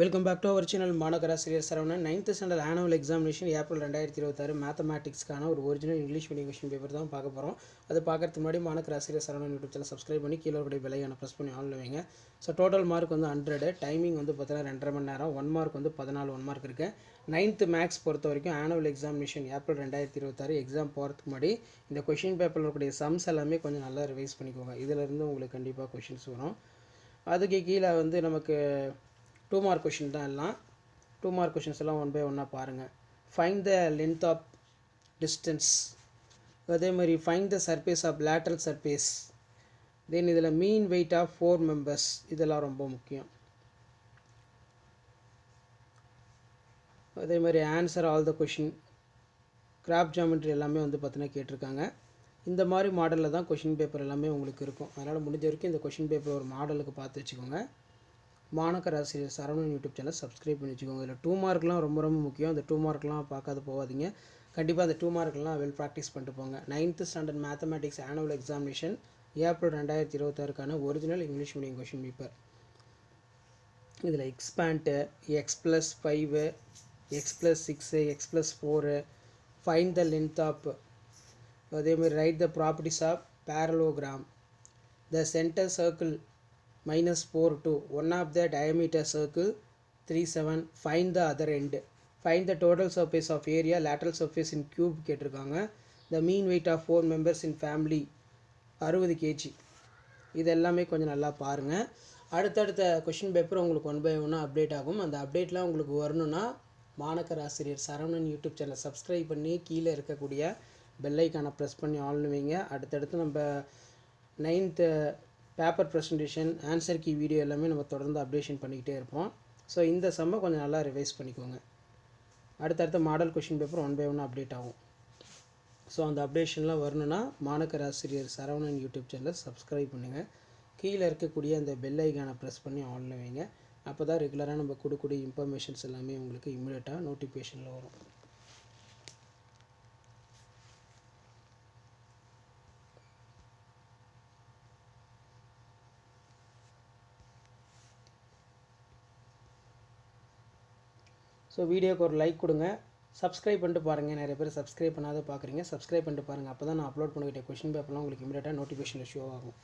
Welcome back to our channel மாணவராசிரியர் Saravanan. 9th standard annual examination April 2026 மேத்தமேட்டிக்ஸ்க்கான ஒரு original English medium question paper தான் பார்க்க போகிறோம். அது பார்க்கறதுக்கு முன்னாடி மாணவராசிரியர் சரவணன் யூடியூப் சேனல் சப்ஸ்கிரைப் பண்ணி கீழே இருக்கிற பெல்லைக்கான ப்ரெஸ் பண்ணி ஆன்ல வைங்க. ஸோ டோட்டல் மார்க் வந்து 100, டைமிங் வந்து பார்த்தீங்கன்னா 2.5 மணி நேரம், 1 மார்க் வந்து 14 1 மார்க் இருக்குது. 9th மேக்ஸ் பொறுத்த வரைக்கும் ஆனுவல் எக்ஸாமினேஷன் ஏப்ரல் 2026 எக்ஸாம் போகிறதுக்கு முன்னாடி இந்த கொஷின் பேப்பரில் இருக்கக்கூடிய சம்ஸ் எல்லாமே கொஞ்சம் நல்லா ரிவைஸ் பண்ணிக்கோங்க. இதிலேருந்து உங்களுக்கு கண்டிப்பாக கொஷின்ஸ் வரும். அதுக்கு கீழே வந்து நமக்கு 2 மார்க் கொஷின் தான் எல்லாம். 2 மார்க் கொஷின்ஸ் எல்லாம் ஒன் பை ஒன்னாக பாருங்கள். Find the length of distance, அதே மாதிரி find the surface of lateral surface, then இதில் மீன் வெயிட் ஆஃப் 4 மெம்பர்ஸ், இதெல்லாம் ரொம்ப முக்கியம். அதே மாதிரி answer all the question, graph geometry எல்லாமே வந்து பார்த்தீங்கன்னா கேட்டிருக்காங்க. இந்த மாதிரி மாடலில் தான் கொஷின் பேப்பர் எல்லாமே உங்களுக்கு இருக்கும். அதனால் முடிஞ்ச வரைக்கும் இந்த கொஷின் பேப்பர் ஒரு மாடலுக்கு பார்த்து வச்சுக்கோங்க. மாணவராசிரியர் சரவணன் யூடியூப் சேனல் சப்ஸ்கிரைப் பண்ணி வச்சுக்கோங்க. இதில் 2 மார்க்லாம் ரொம்ப ரொம்ப முக்கியம். அந்த 2 மார்க்லாம் பார்க்காத போகாதீங்க. கண்டிப்பாக அந்த 2 மார்க்லாம் வெல் ப்ராக்டிஸ் பண்ணிட்டு போங்க. 9th standard mathematics annual examination April 2026க்கான original English medium question paper. இதில் expand, x+5, x+6, x+4, find the length of, அதேமாதிரி write the properties of parallelogram, the centre circle -4 to 1 of the diameter circle 3 7, find the other end, find the total surface of area, lateral surface in cube கேட்டிருக்காங்க. the mean weight of 4 members in family 60 kg. இது எல்லாமே கொஞ்சம் நல்லா பாருங்கள். அடுத்தடுத்த question paper உங்களுக்கு 1 by 1 update ஆகும். அந்த அப்டேட்லாம் உங்களுக்கு வரணுன்னா மாணவராசிரியர் சரவணன் யூடியூப் சேனலை சப்ஸ்கிரைப் பண்ணி கீழே இருக்கக்கூடிய பெல்லைக்கான ப்ரெஸ் பண்ணி ஆன் வைங்க. அடுத்தடுத்து நம்ம 9th paper presentation, answer key video எல்லாமே நம்ம தொடர்ந்து அப்டேஷன் பண்ணிக்கிட்டே இருப்போம். ஸோ இந்த சம்மை கொஞ்சம் நல்லா ரிவைஸ் பண்ணிக்கோங்க. அடுத்தடுத்த model question paper 1 by 1 update ஆகும். ஸோ அந்த அப்டேஷன்லாம் வரணுன்னா மாணவராசிரியர் சரவணன் யூடியூப் சேனலை சப்ஸ்கிரைப் பண்ணுங்கள். கீழே இருக்கக்கூடிய அந்த பெல் ஐக்கானை ப்ரெஸ் பண்ணி ஆன்ல வைங்க. அப்போ தான் ரெகுலராக நம்ம கொடுக்கக்கூடிய இன்ஃபர்மேஷன்ஸ் எல்லாமே உங்களுக்கு இமீடியட்டாக நோட்டிஃபிகேஷனில் வரும். ஸோ வீடியோக்கு ஒரு லைக் கொடுங்க. சப்ஸ்கிரைப் பண்ணிட்டு பாருங்கள். நிறைய பேர் சப்ஸ்கிரைப் பண்ணாத பார்க்குறீங்க. சப்ஸ்கிரைப் பண்ணிட்டு பாருங்கள். அப்போ தான் நான் அப்லோட் பண்ணிக்கிட்ட கொஷின் பேப்பர்லாம் உங்களுக்கு இமீடியட்டாக நோட்டிஃபிகேஷனில் ஷோ ஆகும்.